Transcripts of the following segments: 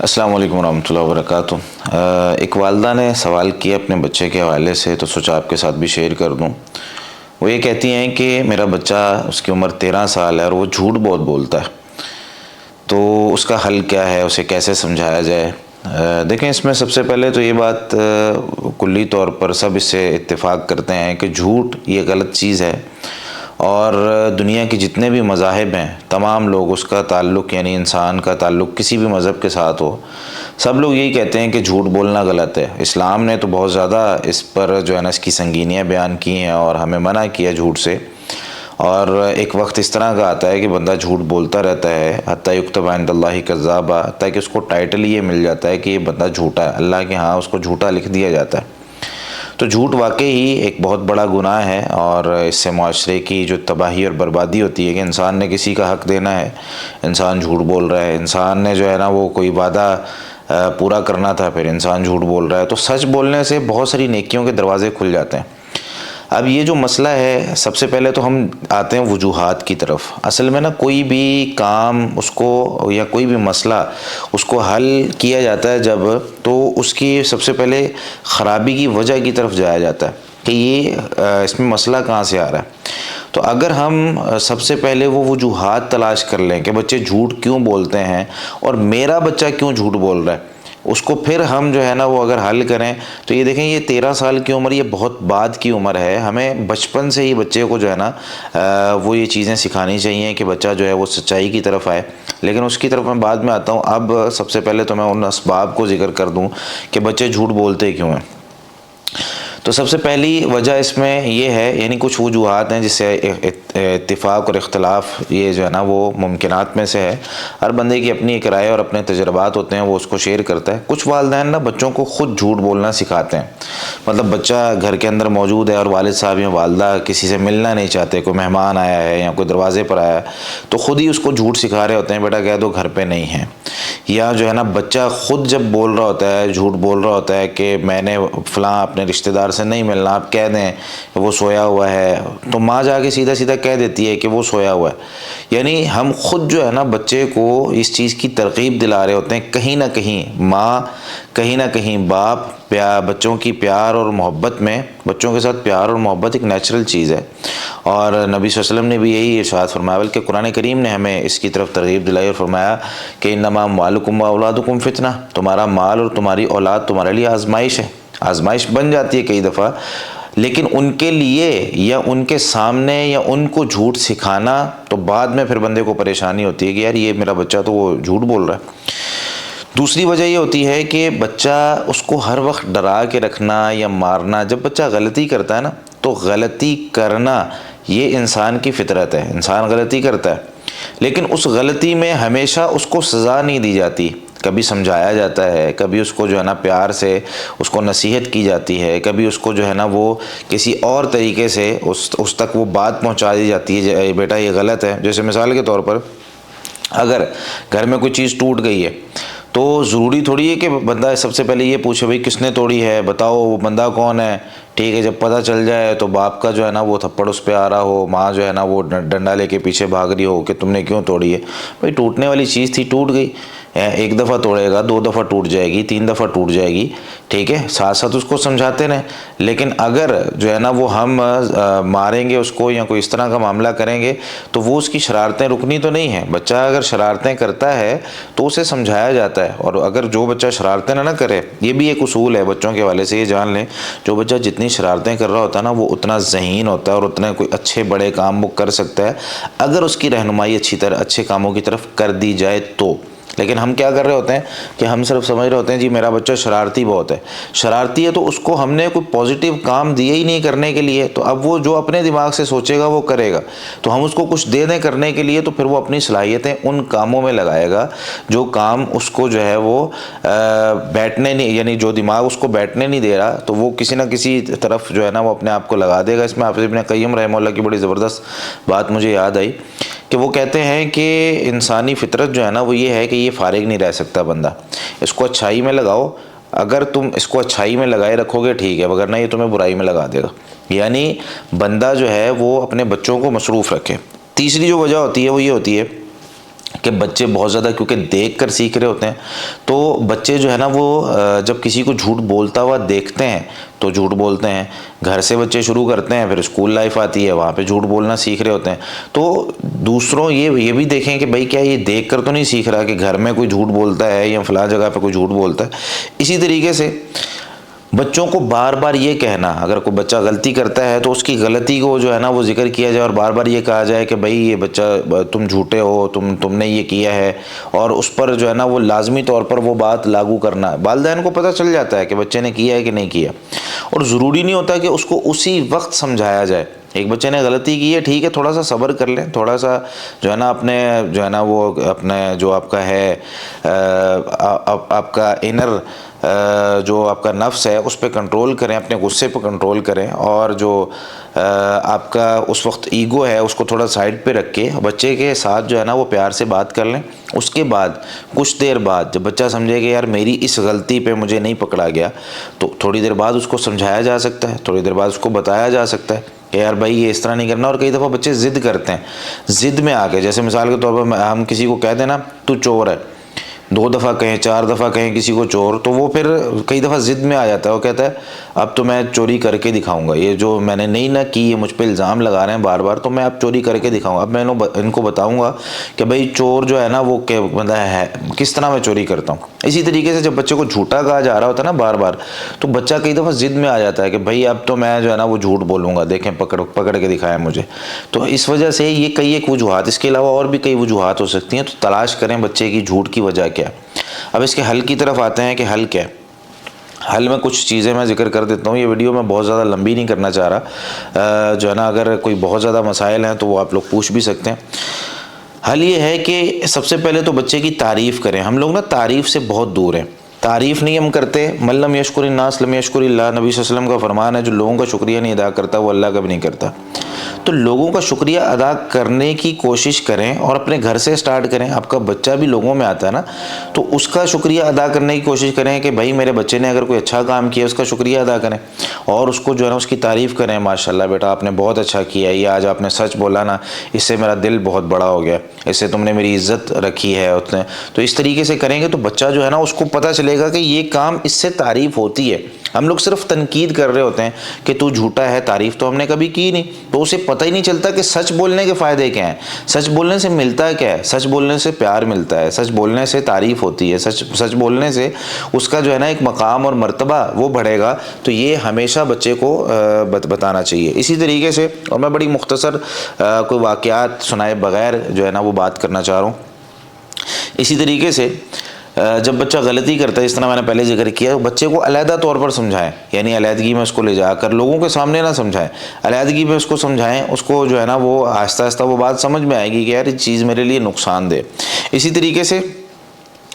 السلام علیکم ورحمۃ اللہ وبرکاتہ۔ ایک والدہ نے سوال کیا اپنے بچے کے حوالے سے، تو سوچا آپ کے ساتھ بھی شیئر کر دوں۔ وہ یہ کہتی ہیں کہ میرا بچہ، اس کی عمر 13 سال ہے اور وہ جھوٹ بہت بولتا ہے، تو اس کا حل کیا ہے، اسے کیسے سمجھایا جائے؟ دیکھیں، اس میں سب سے پہلے تو یہ بات کلی طور پر سب اس سے اتفاق کرتے ہیں کہ جھوٹ یہ غلط چیز ہے، اور دنیا کے جتنے بھی مذاہب ہیں تمام لوگ اس کا تعلق، یعنی انسان کا تعلق کسی بھی مذہب کے ساتھ ہو، سب لوگ یہی کہتے ہیں کہ جھوٹ بولنا غلط ہے۔ اسلام نے تو بہت زیادہ اس پر جو ہے نا اس کی سنگینیاں بیان کی ہیں اور ہمیں منع کیا جھوٹ سے۔ اور ایک وقت اس طرح کا آتا ہے کہ بندہ جھوٹ بولتا رہتا ہے، حتیٰ یکتب عند اللہ کذابا، حتیٰ کہ اس کو ٹائٹل یہ مل جاتا ہے کہ یہ بندہ جھوٹا ہے، اللہ کے ہاں اس کو جھوٹا لکھ دیا جاتا ہے۔ تو جھوٹ واقعی ہی ایک بہت بڑا گناہ ہے، اور اس سے معاشرے کی جو تباہی اور بربادی ہوتی ہے کہ انسان نے کسی کا حق دینا ہے، انسان جھوٹ بول رہا ہے، انسان نے جو ہے نا وہ کوئی وعدہ پورا کرنا تھا، پھر انسان جھوٹ بول رہا ہے۔ تو سچ بولنے سے بہت ساری نیکیوں کے دروازے کھل جاتے ہیں۔ اب یہ جو مسئلہ ہے، سب سے پہلے تو ہم آتے ہیں وجوہات کی طرف۔ اصل میں نا کوئی بھی کام اس کو یا کوئی بھی مسئلہ اس کو حل کیا جاتا ہے جب، تو اس کی سب سے پہلے خرابی کی وجہ کی طرف جایا جاتا ہے کہ یہ اس میں مسئلہ کہاں سے آ رہا ہے۔ تو اگر ہم سب سے پہلے وہ وجوہات تلاش کر لیں کہ بچے جھوٹ کیوں بولتے ہیں اور میرا بچہ کیوں جھوٹ بول رہا ہے، اس کو پھر ہم جو ہے نا وہ اگر حل کریں، تو یہ دیکھیں، یہ 13 سال کی عمر یہ بہت بعد کی عمر ہے۔ ہمیں بچپن سے ہی بچے کو جو ہے نا وہ یہ چیزیں سکھانی چاہیے کہ بچہ جو ہے وہ سچائی کی طرف آئے، لیکن اس کی طرف میں بعد میں آتا ہوں۔ اب سب سے پہلے تو میں ان اسباب کو ذکر کر دوں کہ بچے جھوٹ بولتے کیوں ہیں۔ تو سب سے پہلی وجہ اس میں یہ ہے، یعنی کچھ وجوہات ہیں جس سے اتفاق اور اختلاف یہ جو ہے نا وہ ممکنات میں سے ہے۔ ہر بندے کی اپنی ایک رائے اور اپنے تجربات ہوتے ہیں، وہ اس کو شیئر کرتا ہے۔ کچھ والدین نا بچوں کو خود جھوٹ بولنا سکھاتے ہیں، مطلب بچہ گھر کے اندر موجود ہے اور والد صاحب یا والدہ کسی سے ملنا نہیں چاہتے، کوئی مہمان آیا ہے یا کوئی دروازے پر آیا ہے، تو خود ہی اس کو جھوٹ سکھا رہے ہوتے ہیں، بیٹا کہہ دو گھر پہ نہیں ہے۔ یا جو ہے نا بچہ خود جب بول رہا ہوتا ہے، جھوٹ بول رہا ہوتا ہے کہ میں نے فلاں اپنے رشتہ دار سے نہیں ملنا، آپ کہہ دیں کہ وہ سویا ہوا ہے، تو ماں جا کے سیدھا سیدھا کہہ دیتی ہے کہ وہ سویا ہوا ہے۔ یعنی ہم خود جو ہے نا بچے کو اس چیز کی ترغیب دلا رہے ہوتے ہیں۔ کہیں نہ کہیں ماں، کہیں نہ کہیں باپ بچوں کی پیار اور محبت میں، بچوں کے ساتھ پیار اور محبت ایک نیچرل چیز ہے، اور نبی صلی اللہ علیہ وسلم نے بھی یہی ارشاد فرمایا، بلکہ قرآن کریم نے ہمیں اس کی طرف ترغیب دلائی اور فرمایا کہ انما اموالکم واولادکم فتنہ، تمہارا مال اور تمہاری اولاد تمہارے لیے آزمائش ہے۔ آزمائش بن جاتی ہے کئی دفعہ، لیکن ان کے لیے یا ان کے سامنے یا ان کو جھوٹ سکھانا تو بعد میں پھر بندے کو پریشانی ہوتی ہے کہ یار یہ میرا بچہ تو وہ جھوٹ بول رہا ہے۔ دوسری وجہ یہ ہوتی ہے کہ بچہ اس کو ہر وقت ڈرا کے رکھنا یا مارنا۔ جب بچہ غلطی کرتا ہے نا، تو غلطی کرنا یہ انسان کی فطرت ہے، انسان غلطی کرتا ہے، لیکن اس غلطی میں ہمیشہ اس کو سزا نہیں دی جاتی، کبھی سمجھایا جاتا ہے، کبھی اس کو جو ہے نا پیار سے اس کو نصیحت کی جاتی ہے، کبھی اس کو جو ہے نا وہ کسی اور طریقے سے اس تک وہ بات پہنچا دی جاتی ہے، بیٹا یہ غلط ہے۔ جیسے مثال کے طور پر اگر گھر میں کوئی چیز ٹوٹ گئی ہے، تو ضروری تھوڑی ہے کہ بندہ سب سے پہلے یہ پوچھے بھائی کس نے توڑی ہے، بتاؤ وہ بندہ کون ہے، ٹھیک ہے۔ جب پتہ چل جائے تو باپ کا جو ہے نا وہ تھپڑ اس پہ آ رہا ہو، ماں جو ہے نا وہ ڈنڈا لے کے پیچھے بھاگ رہی ہو کہ تم نے کیوں توڑی ہے۔ بھائی ٹوٹنے والی چیز تھی، ٹوٹ گئی، ایک دفعہ توڑے گا، 2 دفعہ ٹوٹ جائے گی، 3 دفعہ ٹوٹ جائے گی، ٹھیک ہے، ساتھ ساتھ اس کو سمجھاتے رہیں۔ لیکن اگر جو ہے نا وہ ہم ماریں گے اس کو یا کوئی اس طرح کا معاملہ کریں گے، تو وہ اس کی شرارتیں رکنی تو نہیں ہیں۔ بچہ اگر شرارتیں کرتا ہے تو اسے سمجھایا جاتا ہے، اور اگر جو بچہ شرارتیں نہ کرے، یہ بھی ایک اصول ہے بچوں کے حوالے سے، یہ جان لیں، جو بچہ جتنی شرارتیں کر رہا ہوتا ہے نا، وہ اتنا ذہین ہوتا ہے اور اتنے کوئی اچھے بڑے کام وہ کر سکتا ہے، اگر اس کی رہنمائی اچھی طرح اچھے کاموں کی طرف کر دی جائے تو۔ لیکن ہم کیا کر رہے ہوتے ہیں کہ ہم صرف سمجھ رہے ہوتے ہیں جی میرا بچہ شرارتی بہت ہے، شرارتی ہے تو اس کو ہم نے کوئی پازیٹیو کام دیے ہی نہیں کرنے کے لیے، تو اب وہ جو اپنے دماغ سے سوچے گا وہ کرے گا۔ تو ہم اس کو کچھ دے دیں کرنے کے لیے، تو پھر وہ اپنی صلاحیتیں ان کاموں میں لگائے گا جو کام اس کو جو ہے وہ بیٹھنے نہیں، یعنی جو دماغ اس کو بیٹھنے نہیں دے رہا، تو وہ کسی نہ کسی طرف جو ہے نا وہ اپنے آپ کو لگا دے گا۔ اس میں حافظ ابن قیم رحمہ اللہ کی بڑی زبردست بات مجھے یاد آئی کہ وہ کہتے ہیں کہ انسانی فطرت جو ہے نا وہ یہ ہے کہ یہ فارغ نہیں رہ سکتا بندہ، اس کو اچھائی میں لگاؤ، اگر تم اس کو اچھائی میں لگائے رکھو گے ٹھیک ہے، وگرنہ یہ تمہیں برائی میں لگا دے گا۔ یعنی بندہ جو ہے وہ اپنے بچوں کو مصروف رکھے۔ تیسری جو وجہ ہوتی ہے وہ یہ ہوتی ہے کہ بچے بہت زیادہ کیونکہ دیکھ کر سیکھ رہے ہوتے ہیں، تو بچے جو ہے نا وہ جب کسی کو جھوٹ بولتا ہوا دیکھتے ہیں تو جھوٹ بولتے ہیں. گھر سے بچے شروع کرتے ہیں، پھر اسکول لائف آتی ہے، وہاں پہ جھوٹ بولنا سیکھ رہے ہوتے ہیں. تو دوسروں یہ بھی دیکھیں کہ بھائی کیا یہ دیکھ کر تو نہیں سیکھ رہا کہ گھر میں کوئی جھوٹ بولتا ہے یا فلاں جگہ پہ کوئی جھوٹ بولتا ہے. اسی طریقے سے بچوں کو بار بار یہ کہنا، اگر کوئی بچہ غلطی کرتا ہے تو اس کی غلطی کو جو ہے نا وہ ذکر کیا جائے اور بار بار یہ کہا جائے کہ بھائی یہ بچہ تم جھوٹے ہو، تم نے یہ کیا ہے، اور اس پر جو ہے نا وہ لازمی طور پر وہ بات لاگو کرنا. والدین کو پتہ چل جاتا ہے کہ بچے نے کیا ہے کہ نہیں کیا، اور ضروری نہیں ہوتا کہ اس کو اسی وقت سمجھایا جائے. ایک بچے نے غلطی کی ہے، ٹھیک ہے، تھوڑا سا صبر کر لیں، تھوڑا سا جو ہے نا اپنے جو ہے نا وہ اپنے جو آپ کا ہے آپ کا انر جو آپ کا نفس ہے اس پہ کنٹرول کریں، اپنے غصے پہ کنٹرول کریں، اور جو آپ کا اس وقت ایگو ہے اس کو تھوڑا سائڈ پہ رکھ کے بچے کے ساتھ جو ہے نا وہ پیار سے بات کر لیں. اس کے بعد کچھ دیر بعد جب بچہ سمجھے کہ یار میری اس غلطی پہ مجھے نہیں پکڑا گیا، تو تھوڑی دیر بعد اس کو سمجھایا جا سکتا ہے، تھوڑی دیر بعد اس کو بتایا جا سکتا ہے کہ یار بھائی یہ اس طرح نہیں کرنا. اور کئی دفعہ بچے ضد کرتے ہیں، ضد میں آ کے جیسے مثال کے طور پر ہم کسی کو کہہ دیں نا تو چور ہے، 2 دفعہ کہیں 4 دفعہ کہیں کسی کو چور، تو وہ پھر کئی دفعہ ضد میں آ جاتا ہے، وہ کہتا ہے اب تو میں چوری کر کے دکھاؤں گا، یہ جو میں نے نہیں نہ کی، یہ مجھ پہ الزام لگا رہے ہیں بار بار، تو میں اب چوری کر کے دکھاؤں گا. اب میں ان کو بتاؤں گا کہ بھائی چور جو ہے نا وہ مطلب ہے کس طرح میں چوری کرتا ہوں. اسی طریقے سے جب بچے کو جھوٹا کہا جا رہا ہوتا ہے نا بار بار، تو بچہ کئی دفعہ ضد میں آ جاتا ہے کہ بھائی اب تو میں جو ہے نا وہ جھوٹ بولوں گا، دیکھیں پکڑ کے دکھائیں مجھے. تو اس وجہ سے یہ کئی ایک وجوہات، اس کے علاوہ اور بھی کئی وجوہات ہو سکتی ہیں. تو تلاش کریں بچے کی جھوٹ کی وجہ کیا ہے. اب اس کے حل کی طرف آتے ہیں کہ حل کیا ہے. حل میں کچھ چیزیں میں ذکر کر دیتا ہوں، یہ ویڈیو میں بہت زیادہ لمبی نہیں کرنا چاہ رہا، جو ہے نا اگر کوئی بہت زیادہ مسائل ہیں تو وہ آپ لوگ پوچھ بھی سکتے ہیں. حل یہ ہے کہ سب سے پہلے تو بچے کی تعریف کریں. ہم لوگ نا تعریف سے بہت دور ہیں، تعریف نہیں ہم کرتے. من لم یشکر الناس لم یشکر اللہ، نبی صلی اللہ علیہ وسلم کا فرمان ہے، جو لوگوں کا شکریہ نہیں ادا کرتا وہ اللہ کا بھی نہیں کرتا. تو لوگوں کا شکریہ ادا کرنے کی کوشش کریں، اور اپنے گھر سے سٹارٹ کریں. آپ کا بچہ بھی لوگوں میں آتا ہے نا، تو اس کا شکریہ ادا کرنے کی کوشش کریں کہ بھائی میرے بچے نے اگر کوئی اچھا کام کیا اس کا شکریہ ادا کریں، اور اس کو جو ہے نا اس کی تعریف کریں. ماشاءاللہ بیٹا آپ نے بہت اچھا کیا، یہ آج آپ نے سچ بولا نا، اس سے میرا دل بہت بڑا ہو گیا، اس سے تم نے میری عزت رکھی ہے اتنے. تو اس طریقے سے کریں گے تو بچہ جو ہے نا اس کو پتہ چلے گا کہ یہ کام اس سے تعریف ہوتی ہے. ہم لوگ صرف تنقید کر رہے ہوتے ہیں کہ تو جھوٹا ہے، تعریف تو ہم نے کبھی کی نہیں. تو اسے پتہ ہی نہیں چلتا کہ سچ بولنے کے فائدے کیا ہیں، سچ بولنے سے ملتا کیا ہے. سچ بولنے سے پیار ملتا ہے، سچ بولنے سے تعریف ہوتی ہے، سچ بولنے سے اس کا جو ہے نا ایک مقام اور مرتبہ وہ بڑھے گا. تو یہ ہمیشہ بچے کو بتانا چاہیے. اسی طریقے سے، اور میں بڑی مختصر کوئی واقعات سنائے بغیر جو ہے نا وہ بات کرنا چاہ رہا ہوں. اسی طریقے سے جب بچہ غلطی کرتا ہے، اس طرح میں نے پہلے ذکر کیا، بچے کو علیحدہ طور پر سمجھائیں، یعنی علیحدگی میں اس کو لے جا کر لوگوں کے سامنے نہ سمجھائیں، علیحدگی میں اس کو سمجھائیں. اس کو جو ہے نا وہ آہستہ آہستہ وہ بات سمجھ میں آئے گی کہ یار یہ چیز میرے لیے نقصان دہ. اسی طریقے سے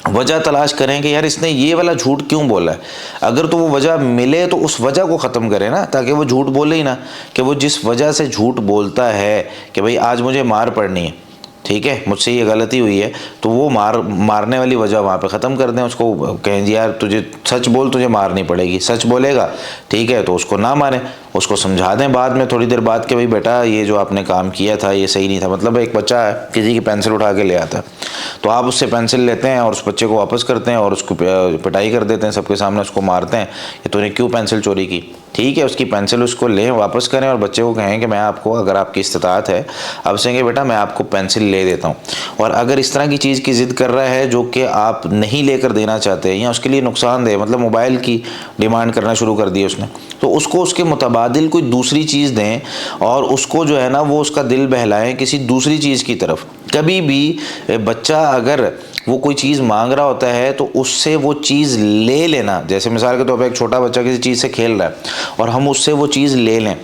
وجہ تلاش کریں کہ یار اس نے یہ والا جھوٹ کیوں بولا ہے. اگر تو وہ وجہ ملے تو اس وجہ کو ختم کریں نا، تاکہ وہ جھوٹ بولے ہی نہ. کہ وہ جس وجہ سے جھوٹ بولتا ہے کہ بھئی آج مجھے مار پڑنی ہے، ٹھیک ہے، مجھ سے یہ غلطی ہوئی ہے، تو وہ مارنے والی وجہ وہاں پہ ختم کر دیں. اس کو کہیں جی یار تجھے سچ بول، تجھے مارنی پڑے گی. سچ بولے گا ٹھیک ہے، تو اس کو نہ ماریں، اس کو سمجھا دیں بعد میں تھوڑی دیر بعد کہ بھئی بیٹا یہ جو آپ نے کام کیا تھا یہ صحیح نہیں تھا. مطلب ایک بچہ ہے کسی کی پینسل اٹھا کے لے آتا ہے، تو آپ اس سے پینسل لیتے ہیں اور اس بچے کو واپس کرتے ہیں اور اس کو پٹائی کر دیتے ہیں، سب کے سامنے اس کو مارتے ہیں کہ تو نے کیوں پینسل چوری کی. ٹھیک ہے، اس کی پینسل اس کو لیں واپس کریں اور بچے کو کہیں کہ میں آپ کو، اگر آپ کی استطاعت ہے آپ سے کہ بیٹا میں آپ کو پینسل لے دیتا ہوں. اور اگر اس طرح کی چیز کی ضد کر رہا ہے جو کہ آپ نہیں لے کر دینا چاہتے یا اس کے لیے نقصان دہ، مطلب موبائل کی ڈیمانڈ کرنا شروع کر دی اس نے، تو اس کو اس کے متبادل کوئی دوسری چیز دیں اور اس کو جو ہے نا وہ اس کا دل بہلائیں کسی دوسری چیز کی طرف. کبھی بھی بچہ اگر وہ کوئی چیز مانگ رہا ہوتا ہے تو اس سے وہ چیز لے لینا، جیسے مثال کے طور پہ ایک چھوٹا بچہ کسی چیز سے کھیل رہا ہے اور ہم اس سے وہ چیز لے لیں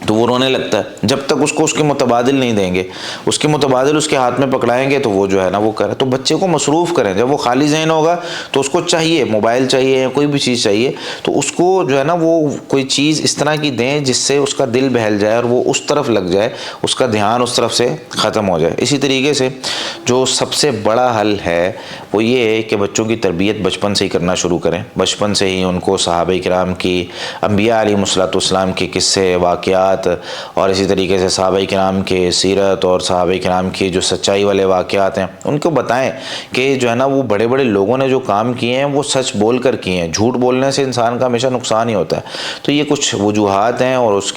تو وہ رونے لگتا ہے. جب تک اس کو اس کے متبادل نہیں دیں گے، اس کے متبادل اس کے ہاتھ میں پکڑائیں گے تو وہ جو ہے نا وہ کرے. تو بچے کو مصروف کریں. جب وہ خالی ذہن ہوگا تو اس کو چاہیے، موبائل چاہیے یا کوئی بھی چیز چاہیے، تو اس کو جو ہے نا وہ کوئی چیز اس طرح کی دیں جس سے اس کا دل بہل جائے اور وہ اس طرف لگ جائے، اس کا دھیان اس طرف سے ختم ہو جائے. اسی طریقے سے جو سب سے بڑا حل ہے وہ یہ ہے کہ بچوں کی تربیت بچپن سے ہی کرنا شروع کریں. بچپن سے ہی ان کو صحابہ کرام کی، انبیاء علیہ الصلوۃ والسلام کے قصے، واقعات واقعات اور اسی طریقے سے صحابہ کرام کے سیرت اور صحابہ کرام کی جو سچائی والے واقعات ہیں ان کو بتائیں کہ جو ہے نا وہ بڑے بڑے لوگوں نے جو کام کیے ہیں وہ سچ بول کر کیے ہیں. جھوٹ بولنے سے انسان کا ہمیشہ نقصان ہی ہوتا ہے. تو یہ کچھ وجوہات ہیں اور اس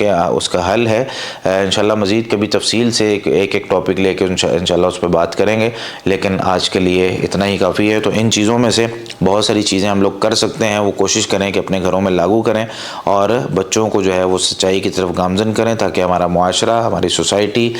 کا حل ہے. انشاءاللہ مزید کبھی تفصیل سے ایک ٹاپک لے کے انشاءاللہ اس پہ بات کریں گے, لیکن آج کے لیے اتنا ہی کافی ہے. تو ان چیزوں میں سے بہت ساری چیزیں ہم لوگ کر سکتے ہیں, وہ کوشش کریں کہ اپنے گھروں میں لاگو کریں اور بچوں کو جو ہے وہ سچائی کی طرف گامزن کریں, تاکہ ہمارا معاشرہ, ہماری سوسائٹی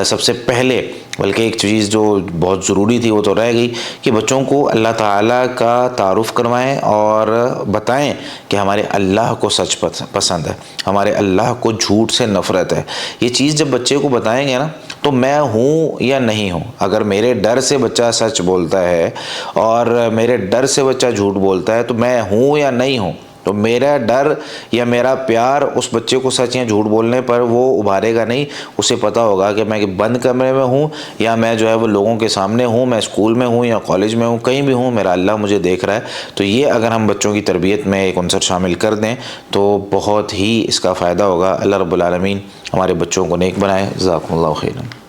سب سے پہلے, بلکہ ایک چیز جو بہت ضروری تھی وہ تو رہ گئی کہ بچوں کو اللہ تعالیٰ کا تعارف کروائیں اور بتائیں کہ ہمارے اللہ کو سچ پسند ہے, ہمارے اللہ کو جھوٹ سے نفرت ہے. یہ چیز جب بچے کو بتائیں گے نا تو میں ہوں یا نہیں ہوں, اگر میرے ڈر سے بچہ سچ بولتا ہے اور میرے ڈر سے بچہ جھوٹ بولتا ہے تو میں ہوں یا نہیں ہوں, تو میرا ڈر یا میرا پیار اس بچے کو سچ یا جھوٹ بولنے پر وہ ابھارے گا نہیں. اسے پتہ ہوگا کہ میں بند کمرے میں ہوں یا میں جو ہے وہ لوگوں کے سامنے ہوں, میں اسکول میں ہوں یا کالج میں ہوں, کہیں بھی ہوں, میرا اللہ مجھے دیکھ رہا ہے. تو یہ اگر ہم بچوں کی تربیت میں ایک عنصر شامل کر دیں تو بہت ہی اس کا فائدہ ہوگا. اللہ رب العالمین ہمارے بچوں کو نیک بنائے. جزاکم اللہ خیرا.